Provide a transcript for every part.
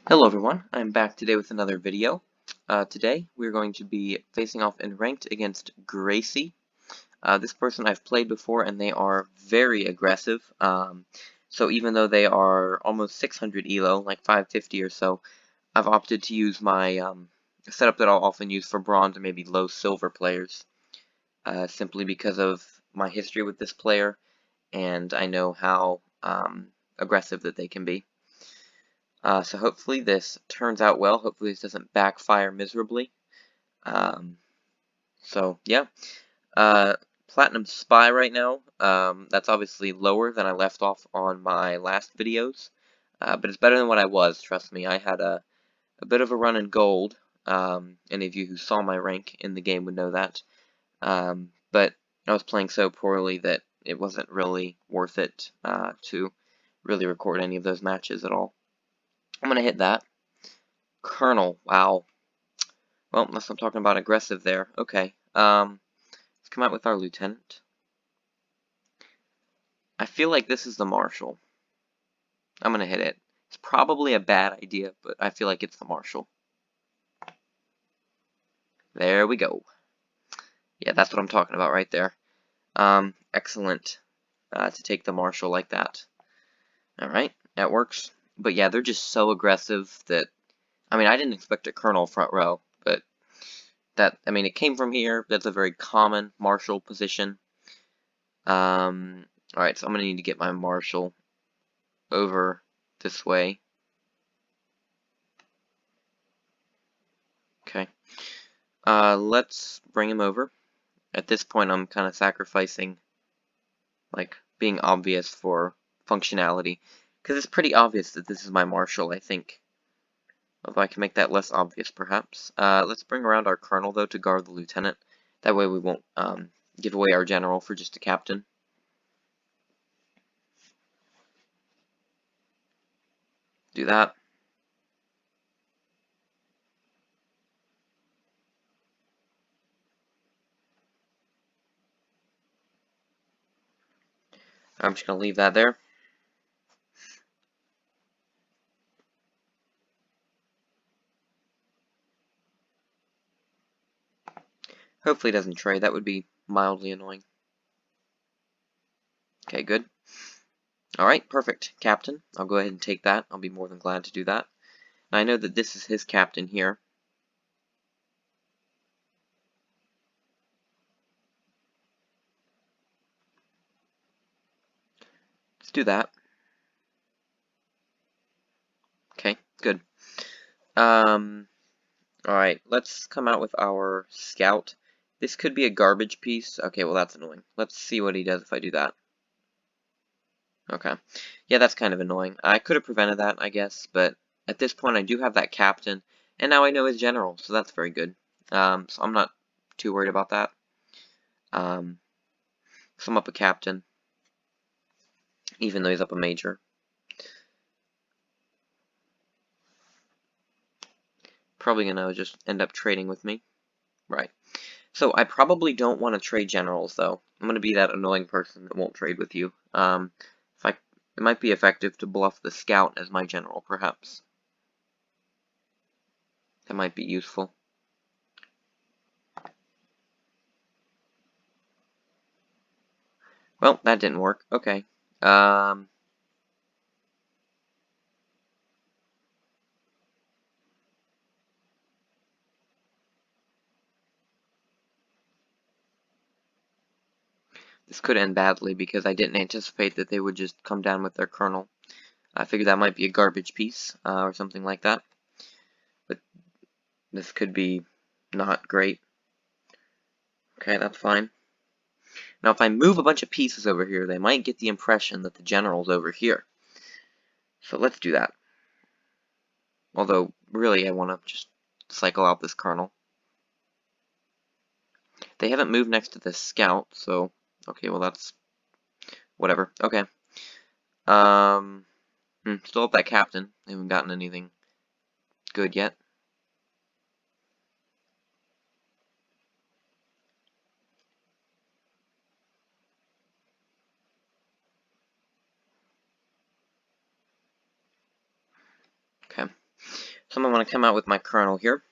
Hello everyone, I'm back today with another video. Today we're going to be facing off in ranked against Gracie. This person I've played before and they are very aggressive. So even though they are almost 600 elo, like 550 or so, I've opted to use my setup that I'll often use for bronze or maybe low silver players. Simply because of my history with this player and I know how aggressive that they can be. So hopefully this turns out well. Hopefully this doesn't backfire miserably. Um, so yeah, Platinum Spy right now. That's obviously lower than I left off on my last videos, but it's better than what I was. Trust me, I had a bit of a run in gold. Any of you who saw my rank in the game would know that. But I was playing so poorly that it wasn't really worth it to really record any of those matches at all. I'm gonna hit that. Colonel, wow. Well, unless I'm talking about aggressive there. Okay. Let's come out with our lieutenant. I feel like this is the marshal. I'm gonna hit it. It's probably a bad idea, but I feel like it's the marshal. There we go. Yeah, that's what I'm talking about right there. Excellent to take the marshal like that. Alright, that works. But yeah, they're just so aggressive that, I mean, I didn't expect a colonel front row, but I mean, it came from here. That's a very common marshal position. Alright, so I'm gonna need to get my marshal over this way. Okay. Let's bring him over. At this point, I'm kind of sacrificing, like, being obvious for functionality. Because it's pretty obvious that this is my marshal, I think. If I can make that less obvious, perhaps. Let's bring around our colonel, though, to guard the lieutenant. That way we won't give away our general for just a captain. Do that. I'm just going to leave that there. Hopefully it doesn't trade. That would be mildly annoying. Okay, good. Alright, perfect. Captain. I'll go ahead and take that. I'll be more than glad to do that. And I know that this is his captain here. Let's do that. Okay, good. Alright, let's come out with our scout. This could be a garbage piece. Okay, well that's annoying. Let's see what he does if I do that. Okay. Yeah, that's kind of annoying. I could have prevented that, I guess, but at this point I do have that captain, and now I know his general, so that's very good. So I'm not too worried about that. So I'm up a captain, even though he's up a major. Probably gonna just end up trading with me. Right. So I probably don't want to trade generals, though. I'm gonna be that annoying person that won't trade with you. It might be effective to bluff the scout as my general, perhaps. That might be useful. Well, that didn't work. Okay. This could end badly because I didn't anticipate that they would just come down with their colonel. I figured that might be a garbage piece or something like that. But this could be not great. Okay, that's fine. Now, if I move a bunch of pieces over here, they might get the impression that the general's over here. So let's do that. Although, really, I want to just cycle out this colonel. They haven't moved next to the scout, so... Okay, well, that's... whatever. Okay. Still up that captain. They haven't gotten anything good yet. Okay. So I'm going to come out with my colonel here.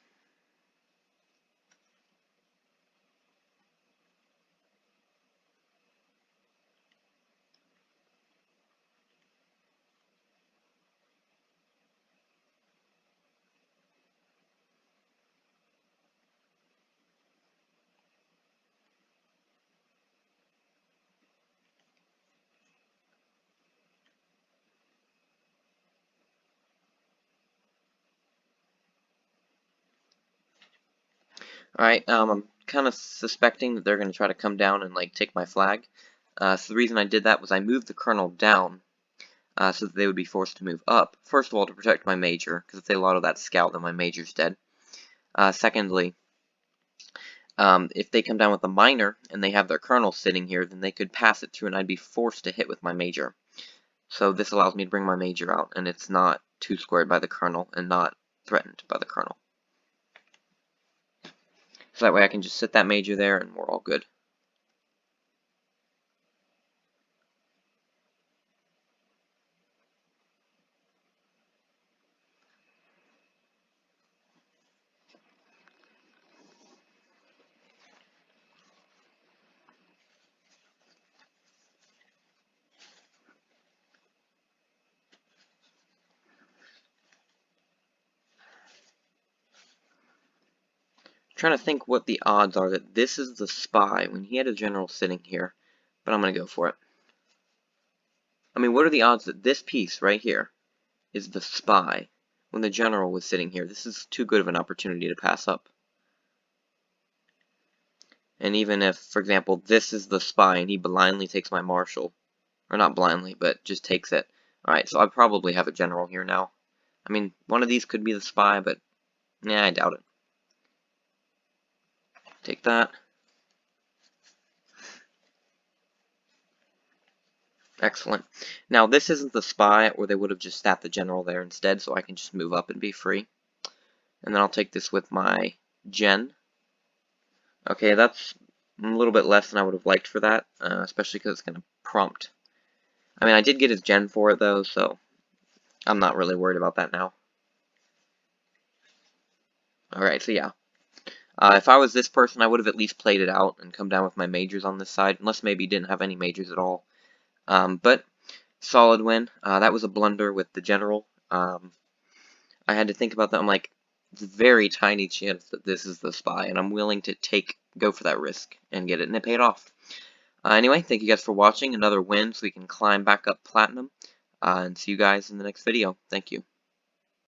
Alright, I'm kind of suspecting that they're going to try to come down and like take my flag. So the reason I did that was I moved the colonel down so that they would be forced to move up. First of all, to protect my major, because if they auto that scout, then my major's dead. Secondly, if they come down with a minor and they have their colonel sitting here, then they could pass it through and I'd be forced to hit with my major. So this allows me to bring my major out, and it's not 2-squared by the colonel and not threatened by the colonel. So that way I can just sit that major there and we're all good. Trying to think what the odds are that this is the spy when he had a general sitting here, but I'm going to go for it. I mean, what are the odds that this piece right here is the spy when the general was sitting here? This is too good of an opportunity to pass up. And even if, for example, this is the spy and he blindly takes my marshal, or not blindly, but just takes it. Alright, so I probably have a general here now. I mean, one of these could be the spy, but yeah, I doubt it. Take that. Excellent. Now, this isn't the spy, or they would have just sat the general there instead, so I can just move up and be free. And then I'll take this with my gen. Okay, that's a little bit less than I would have liked for that, especially because it's going to prompt. I mean, I did get his gen for it, though, so I'm not really worried about that now. Alright, so yeah. If I was this person, I would have at least played it out and come down with my majors on this side, unless maybe didn't have any majors at all. But solid win. That was a blunder with the general. I had to think about that. I'm like, it's a very tiny chance that this is the spy, and I'm willing to go for that risk and get it, and it paid off. Anyway, thank you guys for watching. Another win so we can climb back up platinum, and see you guys in the next video. Thank you.